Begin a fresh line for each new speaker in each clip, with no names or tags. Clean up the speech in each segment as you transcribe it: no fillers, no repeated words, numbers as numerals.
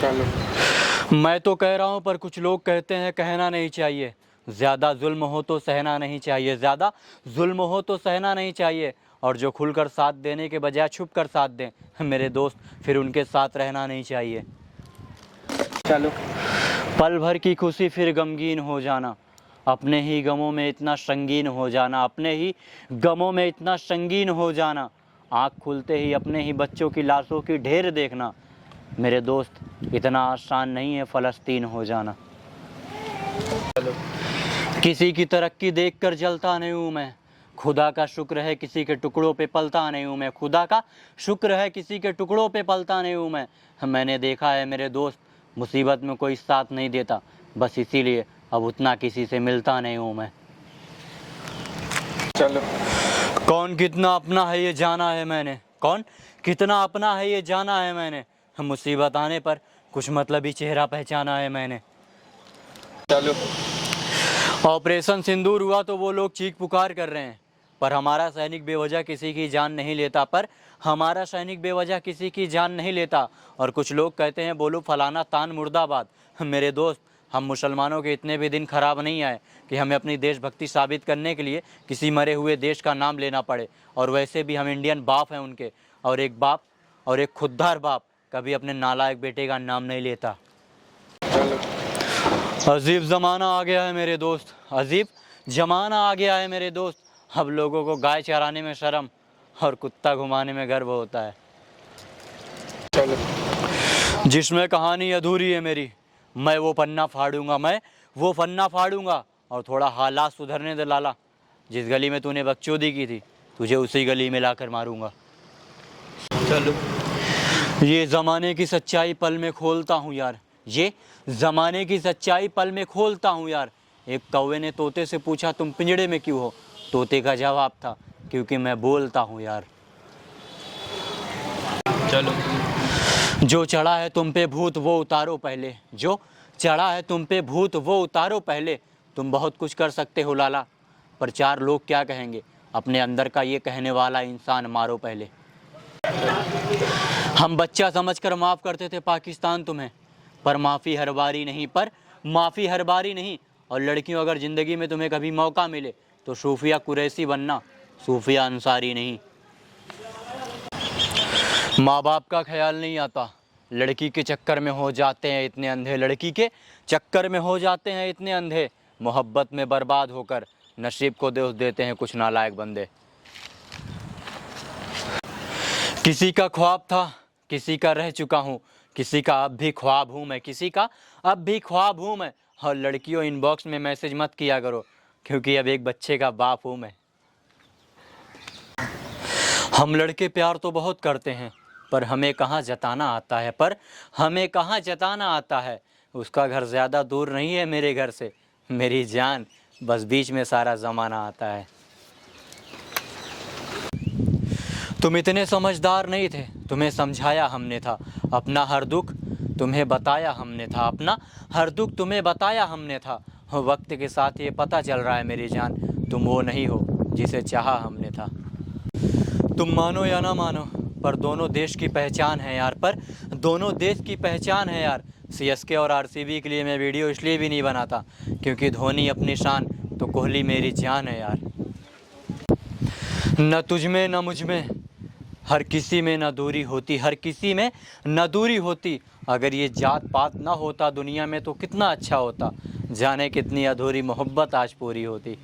मैं तो कह रहा हूँ पर कुछ लोग कहते हैं कहना नहीं चाहिए। ज़्यादा जुल्म हो तो सहना नहीं चाहिए, ज़्यादा जुल्म हो तो सहना नहीं चाहिए। और जो खुलकर साथ देने के बजाय छुप कर साथ दें मेरे दोस्त, फिर उनके साथ रहना नहीं चाहिए।
चलो।
पल भर की खुशी फिर गमगीन हो जाना, अपने ही गमों में इतना संगीन हो जाना, अपने ही गमों में इतना संगीन हो जाना। आँख खुलते ही अपने ही बच्चों की लाशों की ढेर देखना, मेरे दोस्त इतना आसान नहीं है फ़लस्तीन हो जाना।
चलो।
किसी की तरक्की देखकर जलता नहीं हूँ मैं, खुदा का शुक्र है किसी के टुकड़ों पे पलता नहीं हूँ मैं, खुदा का शुक्र है किसी के टुकड़ों पे पलता नहीं हूँ मैं। मैंने देखा है मेरे दोस्त, मुसीबत में कोई साथ नहीं देता, बस इसीलिए अब उतना किसी से मिलता नहीं हूँ मैं।
चलो।
कौन कितना अपना है ये जाना है मैंने, कौन कितना अपना है ये जाना है मैंने, मुसीबत आने पर कुछ मतलबी चेहरा पहचाना है मैंने।
चलो।
ऑपरेशन सिंदूर हुआ तो वो लोग चीख पुकार कर रहे हैं, पर हमारा सैनिक बेवजह किसी की जान नहीं लेता, पर हमारा सैनिक बेवजह किसी की जान नहीं लेता। और कुछ लोग कहते हैं बोलो फलाना तान मुर्दाबाद। मेरे दोस्त, हम मुसलमानों के इतने भी दिन खराब नहीं आए कि हमें अपनी देशभक्ति साबित करने के लिए किसी मरे हुए देश का नाम लेना पड़े। और वैसे भी हम इंडियन बाप हैं उनके, और एक बाप और एक खुददार बाप कभी अपने नालायक बेटे का नाम नहीं लेता। अजीब ज़माना आ गया है मेरे दोस्त, अजीब ज़माना आ गया है मेरे दोस्त। अब लोगों को गाय चराने में शर्म और कुत्ता घुमाने में गर्व होता है।
चलो।
जिसमें कहानी अधूरी है मेरी, मैं वो पन्ना फाड़ूंगा, मैं वो पन्ना फाड़ूंगा। और थोड़ा हालात सुधरने दे लाला, जिस गली में तूने बकचोदी की थी तुझे उसी गली में लाकर मारूंगा।
चलो।
ये ज़माने की सच्चाई पल में खोलता हूँ यार, ये ज़माने की सच्चाई पल में खोलता हूँ यार। एक कौवे ने तोते से पूछा तुम पिंजड़े में क्यों हो, तोते का जवाब था क्योंकि मैं बोलता हूँ यार।
चलो।
जो चढ़ा है तुम पे भूत वो उतारो पहले, जो चढ़ा है तुम पे भूत वो उतारो पहले। तुम बहुत कुछ कर सकते हो लाला, पर चार लोग क्या कहेंगे, अपने अंदर का ये कहने वाला इंसान मारो पहले। हम बच्चा समझकर माफ़ करते थे पाकिस्तान तुम्हें, पर माफ़ी हर बारी नहीं, पर माफ़ी हर बारी नहीं। और लड़कियों, अगर ज़िंदगी में तुम्हें कभी मौका मिले तो सूफिया कुरैशी बनना, सूफिया अंसारी नहीं। माँ बाप का ख्याल नहीं आता, लड़की के चक्कर में हो जाते हैं इतने अंधे, लड़की के चक्कर में हो जाते हैं इतने अंधे। मोहब्बत में बर्बाद होकर नसीब को दोष देते हैं कुछ नालायक बंदे। किसी का ख्वाब था किसी का रह चुका हूँ, किसी का अब भी ख्वाब हूँ मैं, किसी का अब भी ख्वाब हूँ मैं। और लड़कियों इनबॉक्स में मैसेज मत किया करो, क्योंकि अब एक बच्चे का बाप हूँ मैं। हम लड़के प्यार तो बहुत करते हैं, पर हमें कहाँ जताना आता है, पर हमें कहाँ जताना आता है। उसका घर ज़्यादा दूर नहीं है मेरे घर से, मेरी जान, बस बीच में सारा ज़माना आता है। तुम इतने समझदार नहीं थे, तुम्हें समझाया हमने था, अपना हर दुख तुम्हें बताया हमने था, अपना हर दुख तुम्हें बताया हमने था। वक्त के साथ ये पता चल रहा है मेरी जान, तुम वो नहीं हो जिसे चाहा हमने था। तुम मानो या ना मानो, पर दोनों देश की पहचान है यार, पर दोनों देश की पहचान है यार। सीएसके और आरसीबी के लिए मैं वीडियो इसलिए भी नहीं बनाता क्योंकि धोनी अपनी शान तो कोहली मेरी जान है यार। न तुझ में न मुझ में, हर किसी में न दूरी होती, हर किसी में न दूरी होती। अगर ये जात पात ना होता दुनिया में तो कितना अच्छा होता, जाने कितनी अधूरी मोहब्बत आज पूरी होती।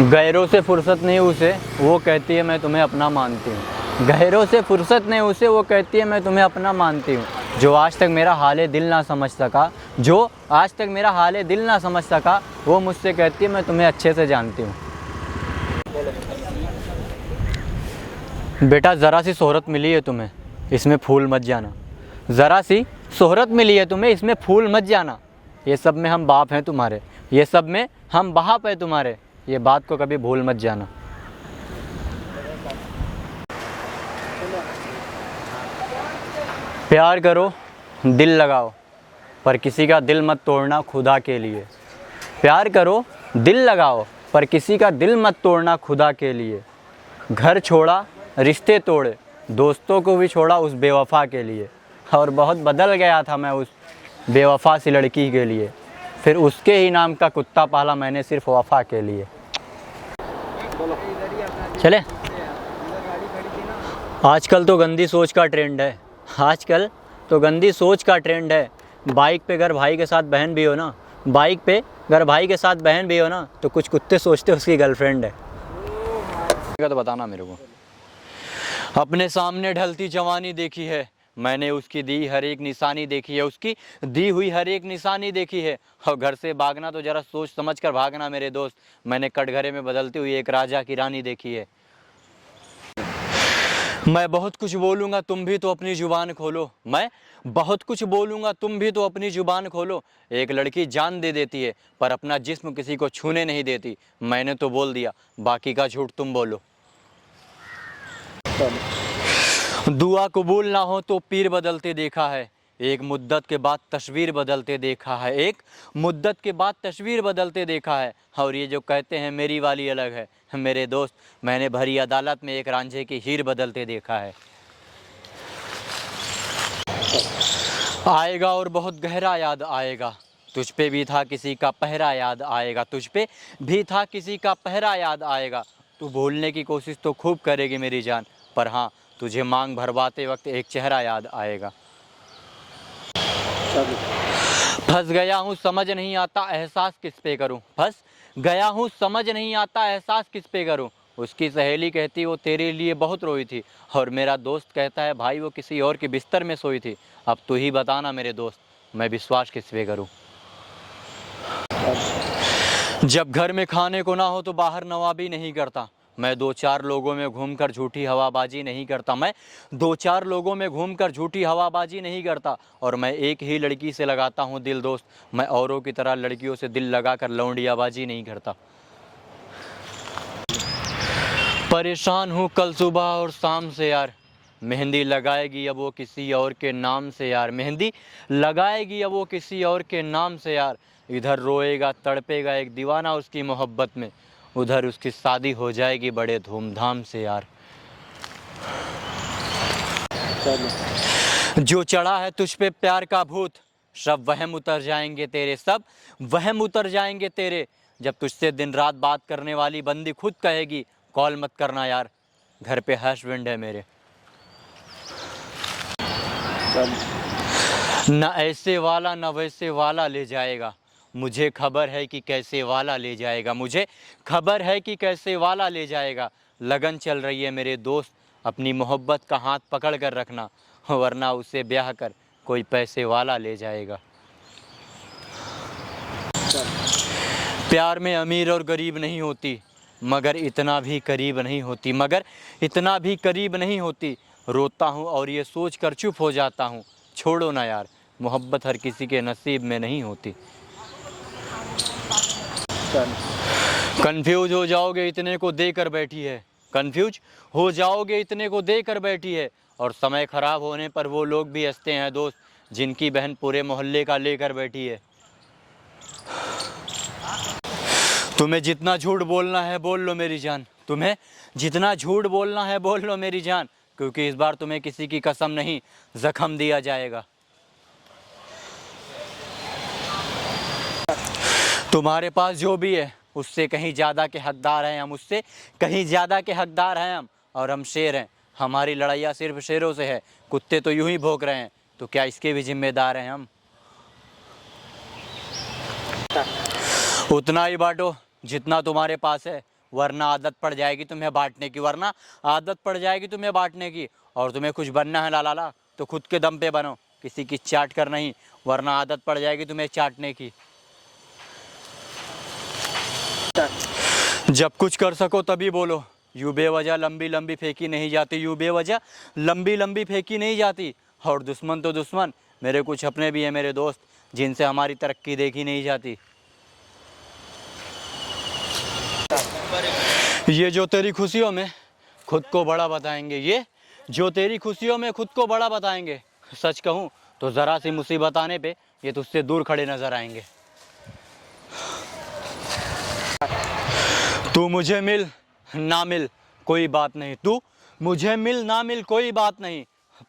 गैरों से फुर्सत नहीं उसे, वो कहती है मैं तुम्हें अपना मानती हूँ। गैरों से फुर्सत नहीं उसे, वो कहती है मैं तुम्हें अपना मानती हूँ। जो आज तक मेरा हाले दिल ना समझ सका, जो आज तक मेरा हाले दिल ना समझ सका, वो मुझसे कहती है मैं तुम्हें अच्छे से जानती हूँ। बेटा ज़रा सी शोहरत मिली है तुम्हें, इसमें फूल मत जाना। ज़रा सी शोहरत मिली है तुम्हें, इसमें फूल मत जाना। ये सब में हम बाप हैं तुम्हारे, ये सब में हम बाप हैं तुम्हारे, ये बात को कभी भूल मत जाना। प्यार करो दिल लगाओ, पर किसी का दिल मत तोड़ना खुदा के लिए। प्यार करो दिल लगाओ, पर किसी का दिल मत तोड़ना खुदा के लिए। घर छोड़ा रिश्ते तोड़े, दोस्तों को भी छोड़ा उस बेवफा के लिए, और बहुत बदल गया था मैं उस बेवफा सी लड़की के लिए। फिर उसके ही नाम का कुत्ता पाला मैंने सिर्फ वफा के लिए। चले, आजकल तो गंदी सोच का ट्रेंड है, आजकल तो गंदी सोच का ट्रेंड है। बाइक पे अगर भाई के साथ बहन भी हो ना, बाइक पे अगर भाई के साथ बहन भी हो ना, तो कुछ कुत्ते सोचते उसकी गर्लफ्रेंड है। तो बताना मेरे को। अपने सामने ढलती जवानी देखी है मैंने, उसकी दी हर एक निशानी देखी है, उसकी दी हुई हर एक निशानी देखी है। और घर से भागना तो जरा सोच समझ कर भागना मेरे दोस्त, मैंने कटघरे में बदलती हुई एक राजा की रानी देखी है। मैं बहुत कुछ बोलूँगा तुम भी तो अपनी ज़ुबान खोलो, मैं बहुत कुछ बोलूँगा तुम भी तो अपनी ज़ुबान खोलो। एक लड़की जान दे देती है पर अपना जिस्म किसी को छूने नहीं देती, मैंने तो बोल दिया बाकी का झूठ तुम बोलो। दुआ कबूल ना हो तो पीर बदलते देखा है, एक मुद्दत के बाद तस्वीर बदलते देखा है, एक मुद्दत के बाद तस्वीर बदलते देखा है। और ये जो कहते हैं मेरी वाली अलग है, मेरे दोस्त मैंने भरी अदालत में एक रांझे की हीर बदलते देखा है। आएगा और बहुत गहरा याद आएगा, तुझ पे भी था किसी का पहरा याद आएगा, तुझ पे भी था किसी का पहरा याद आएगा। तू भूलने की कोशिश तो खूब करेगी मेरी जान, पर हाँ तुझे मांग भरवाते वक्त एक चेहरा याद आएगा। फंस गया हूँ समझ नहीं आता एहसास किस पे करूँ, फंस गया हूँ समझ नहीं आता एहसास किस पे करूँ। उसकी सहेली कहती वो तेरे लिए बहुत रोई थी, और मेरा दोस्त कहता है भाई वो किसी और के बिस्तर में सोई थी। अब तू ही बताना मेरे दोस्त मैं विश्वास किस पे करूँ। जब घर में खाने को ना हो तो बाहर नवाबी नहीं करता, मैं दो चार लोगों में घूमकर झूठी हवाबाजी नहीं करता, मैं दो चार लोगों में घूमकर झूठी हवाबाजी नहीं करता। और मैं एक ही लड़की से लगाता हूँ दिल दोस्त, मैं औरों की तरह लड़कियों से दिल लगाकर लौंडियाबाजी नहीं करता। परेशान हूँ कल सुबह और शाम से यार, मेहंदी लगाएगी अब वो किसी और के नाम से यार, मेहंदी लगाएगी अब वो किसी और के नाम से यार। इधर रोएगा तड़पेगा एक दीवाना उसकी मोहब्बत में, उधर उसकी शादी हो जाएगी बड़े धूमधाम से यार। जो चढ़ा है तुझ पे प्यार का भूत, सब वहम उतर जाएंगे तेरे, सब वहम उतर जाएंगे तेरे। जब तुझसे दिन रात बात करने वाली बंदी खुद कहेगी कॉल मत करना यार, घर पे हस्बैंड है मेरे। न ऐसे वाला न वैसे वाला ले जाएगा, मुझे खबर है कि कैसे वाला ले जाएगा, मुझे खबर है कि कैसे वाला ले जाएगा। लगन चल रही है मेरे दोस्त, अपनी मोहब्बत का हाथ पकड़ कर रखना, वरना उसे ब्याह कर कोई पैसे वाला ले जाएगा। प्यार में अमीर और गरीब नहीं होती, मगर इतना भी करीब नहीं होती, मगर इतना भी करीब नहीं होती। रोता हूँ और ये सोच कर चुप हो जाता हूँ, छोड़ो ना यार मोहब्बत हर किसी के नसीब में नहीं होती। कंफ्यूज हो जाओगे इतने को देकर बैठी है, कंफ्यूज हो जाओगे इतने को देकर बैठी है। और समय ख़राब होने पर वो लोग भी हंसते हैं दोस्त, जिनकी बहन पूरे मोहल्ले का लेकर बैठी है। तुम्हें जितना झूठ बोलना है बोल लो मेरी जान, तुम्हें जितना झूठ बोलना है बोल लो मेरी जान, क्योंकि इस बार तुम्हें किसी की कसम नहीं जख्म दिया जाएगा। तुम्हारे पास जो भी है उससे कहीं ज़्यादा के हकदार हैं हम, उससे कहीं ज़्यादा के हकदार हैं हम, और हम शेर हैं। हमारी लड़ाइयाँ सिर्फ शेरों से है, कुत्ते तो यूं ही भौंक रहे हैं, तो क्या इसके भी जिम्मेदार हैं हम। उतना ही बांटो जितना तुम्हारे पास है, वरना आदत पड़ जाएगी तुम्हें बांटने की, वरना आदत पड़ जाएगी तुम्हें बांटने की। और तुम्हें कुछ बनना है लाला तो खुद के दम पे बनो, किसी की चाट कर नहीं, वरना आदत पड़ जाएगी तुम्हें चाटने की। जब कुछ कर सको तभी बोलो, यूँ बेवजह लंबी लंबी फेंकी नहीं जाती, यूँ बेवजह लंबी लंबी फेंकी नहीं जाती। और दुश्मन तो दुश्मन, मेरे कुछ अपने भी हैं मेरे दोस्त, जिनसे हमारी तरक्की देखी नहीं जाती। ये जो तेरी खुशियों में खुद को बड़ा बताएंगे, ये जो तेरी खुशियों में खुद को बड़ा बताएंगे, सच कहूँ तो ज़रा सी मुसीबत आने पे ये तुझसे दूर खड़े नजर आएंगे। तू मुझे मिल ना मिल कोई बात नहीं, तू मुझे मिल ना मिल कोई बात नहीं,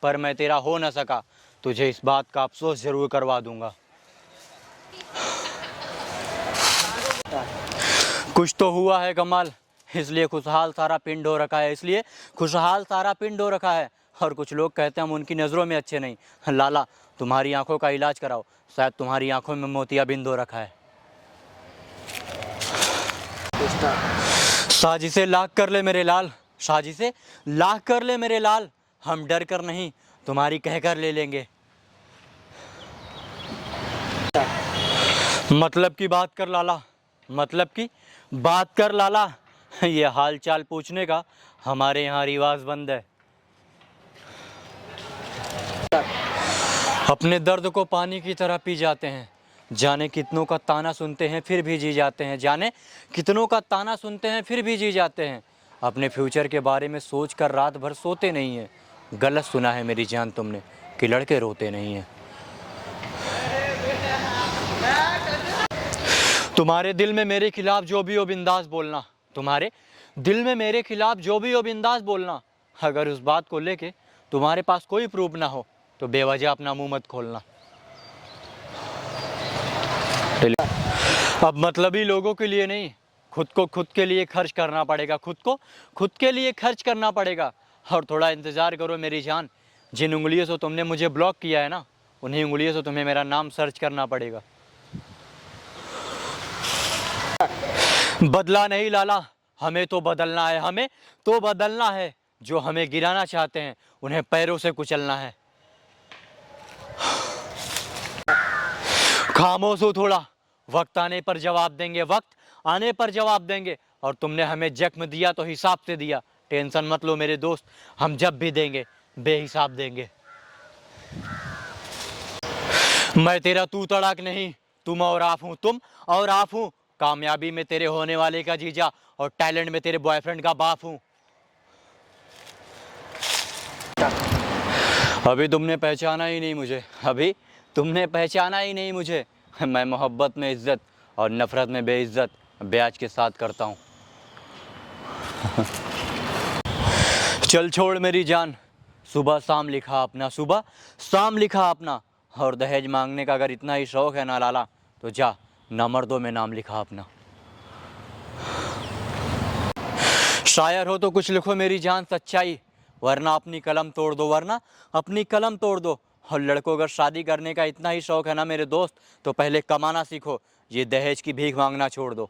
पर मैं तेरा हो न सका, तुझे इस बात का अफसोस जरूर करवा दूंगा। कुछ तो हुआ है कमाल, इसलिए खुशहाल सारा पिंड हो रखा है, इसलिए खुशहाल सारा पिंड हो रखा है। और कुछ लोग कहते हैं हम उनकी नज़रों में अच्छे नहीं। लाला, तुम्हारी आंखों का इलाज कराओ, शायद तुम्हारी आंखों में मोतियाबिंद हो रखा है। साजिशें लाख कर ले मेरे लाल, साजिशें लाख कर ले मेरे लाल, हम डर कर नहीं तुम्हारी कहकर ले लेंगे। मतलब की बात कर लाला, मतलब की बात कर लाला, ये हाल चाल पूछने का हमारे यहाँ रिवाज बंद है। अपने दर्द को पानी की तरह पी जाते हैं, जाने कितनों का ताना सुनते हैं फिर भी जी जाते हैं, जाने कितनों का ताना सुनते हैं फिर भी जी जाते हैं। अपने फ्यूचर के बारे में सोच कर रात भर सोते नहीं हैं। गलत सुना है मेरी जान तुमने कि लड़के रोते नहीं हैं। तुम्हारे दिल में मेरे खिलाफ जो भी हो बिंदास बोलना, तुम्हारे दिल में मेरे खिलाफ जो भी हो बिंदास बोलना। अगर उस बात को लेके तुम्हारे पास कोई प्रूफ ना हो तो बेवजह अपना मुंह मत खोलना। अब मतलबी लोगों के लिए नहीं, खुद को खुद के लिए खर्च करना पड़ेगा, खुद को खुद के लिए खर्च करना पड़ेगा। और थोड़ा इंतज़ार करो मेरी जान, जिन उंगलियों से तुमने मुझे ब्लॉक किया है ना, उन्हीं उंगलियों से तुम्हें मेरा नाम सर्च करना पड़ेगा। बदला नहीं लाला, हमें तो बदलना है, हमें तो बदलना है। जो हमें गिराना चाहते हैं उन्हें पैरों से कुचलना है। खामोश हो थोड़ा, वक्त आने पर जवाब देंगे, वक्त आने पर जवाब देंगे। और तुमने हमें जख्म दिया तो हिसाब से दिया, टेंशन मत लो मेरे दोस्त, हम जब भी देंगे बेहिसाब देंगे। मैं तेरा तू तड़ाक नहीं, तुम और आप हूँ, तुम और आप हूँ। कामयाबी में तेरे होने वाले का जीजा और टैलेंट में तेरे बॉयफ्रेंड का बाप हूँ। अभी तुमने पहचाना ही नहीं मुझे, अभी तुमने पहचाना ही नहीं मुझे। मैं मोहब्बत में इज्जत और नफरत में बेइज्जत ब्याज के साथ करता हूँ। चल छोड़ मेरी जान, सुबह शाम लिखा अपना, सुबह शाम लिखा अपना। और दहेज मांगने का अगर इतना ही शौक है ना लाला, तो जा ना मर्दों में नाम लिखा अपना। शायर हो तो कुछ लिखो मेरी जान सच्चाई, वरना अपनी कलम तोड़ दो, वरना अपनी कलम तोड़ दो। और लड़कों अगर शादी करने का इतना ही शौक है ना मेरे दोस्त, तो पहले कमाना सीखो, ये दहेज की भीख मांगना छोड़ दो।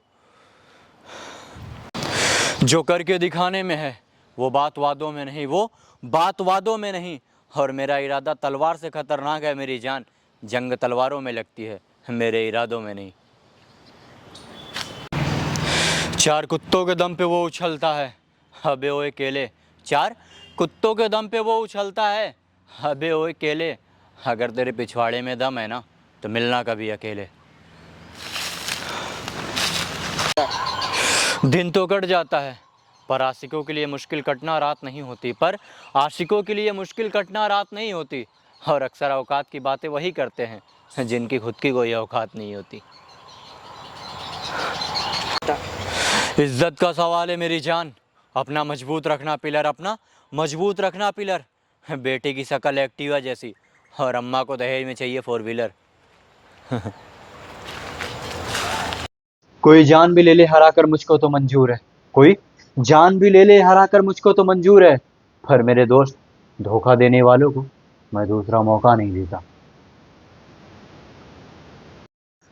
जो करके दिखाने में है वो बात वादों में नहीं, वो बात वादों में नहीं। और मेरा इरादा तलवार से खतरनाक है मेरी जान, जंग तलवारों में लगती है, मेरे इरादों में नहीं। चार कुत्तों के दम पे वो उछलता है, अबे ओए केले, चार कुत्तों के दम पे वो उछलता है, अबे ओए केले। अगर तेरे पिछवाड़े में दम है ना, तो मिलना कभी अकेले। दिन तो कट जाता है, पर आशिकों के लिए मुश्किल कटना रात नहीं होती, पर आशिकों के लिए मुश्किल कटना रात नहीं होती। और अक्सर औकात की बातें वही करते हैं जिनकी खुद की कोई औकात नहीं होती। इज्जत का सवाल है मेरी जान, अपना मजबूत रखना पिलर, अपना मजबूत रखना पिलर। बेटे की शक्ल एक्टिवा जैसी और अम्मा को दहेज में चाहिए 4 व्हीलर। कोई जान भी ले ले हरा कर मुझको तो मंजूर है, कोई जान भी ले ले हरा कर मुझको तो मंजूर है। पर मेरे दोस्त, धोखा देने वालों को मैं दूसरा मौका नहीं देता।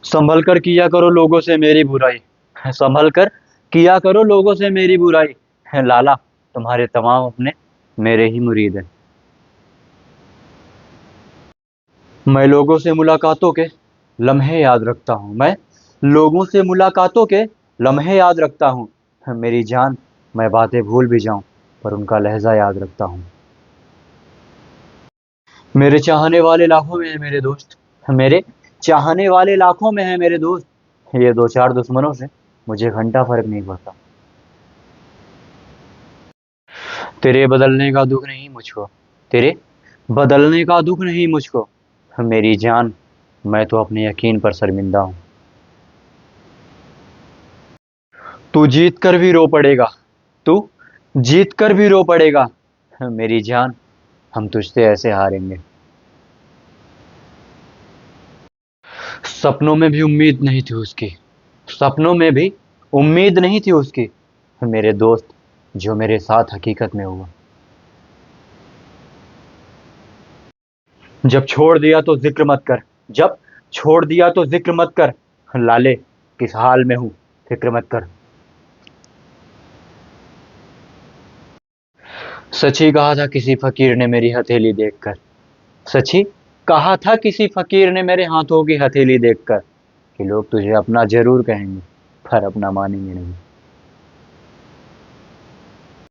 संभल कर किया करो लोगों से मेरी बुराई, संभल कर किया करो लोगों से मेरी बुराई। लाला, तुम्हारे तमाम अपने मेरे ही मुरीद हैं। मैं लोगों से मुलाकातों के लम्हे याद रखता हूँ, मैं लोगों से मुलाकातों के लम्हे याद रखता हूँ। मेरी जान, मैं बातें भूल भी जाऊं पर उनका लहजा याद रखता हूँ। मेरे चाहने वाले लाखों में है मेरे दोस्त, मेरे चाहने वाले लाखों में है मेरे दोस्त। ये 2-4 दुश्मनों से मुझे घंटा फर्क नहीं पड़ता। तेरे बदलने का दुख नहीं मुझको, तेरे बदलने का दुख नहीं मुझको। मेरी जान, मैं तो अपने यकीन पर शर्मिंदा हूँ। तू जीत कर भी रो पड़ेगा, तू जीत कर भी रो पड़ेगा। मेरी जान, हम तुझसे ऐसे हारेंगे। सपनों में भी उम्मीद नहीं थी उसकी, सपनों में भी उम्मीद नहीं थी उसकी, मेरे दोस्त, जो मेरे साथ हकीकत में हुआ। जब छोड़ दिया तो जिक्र मत कर, जब छोड़ दिया तो जिक्र मत कर, लाले किस हाल में हूँ फिक्र मत कर। सच ही कहा था किसी फकीर ने मेरी हथेली देखकर, सच ही कहा था किसी फकीर ने मेरे हाथों की हथेली देखकर, कि लोग तुझे अपना जरूर कहेंगे पर अपना मानेंगे नहीं।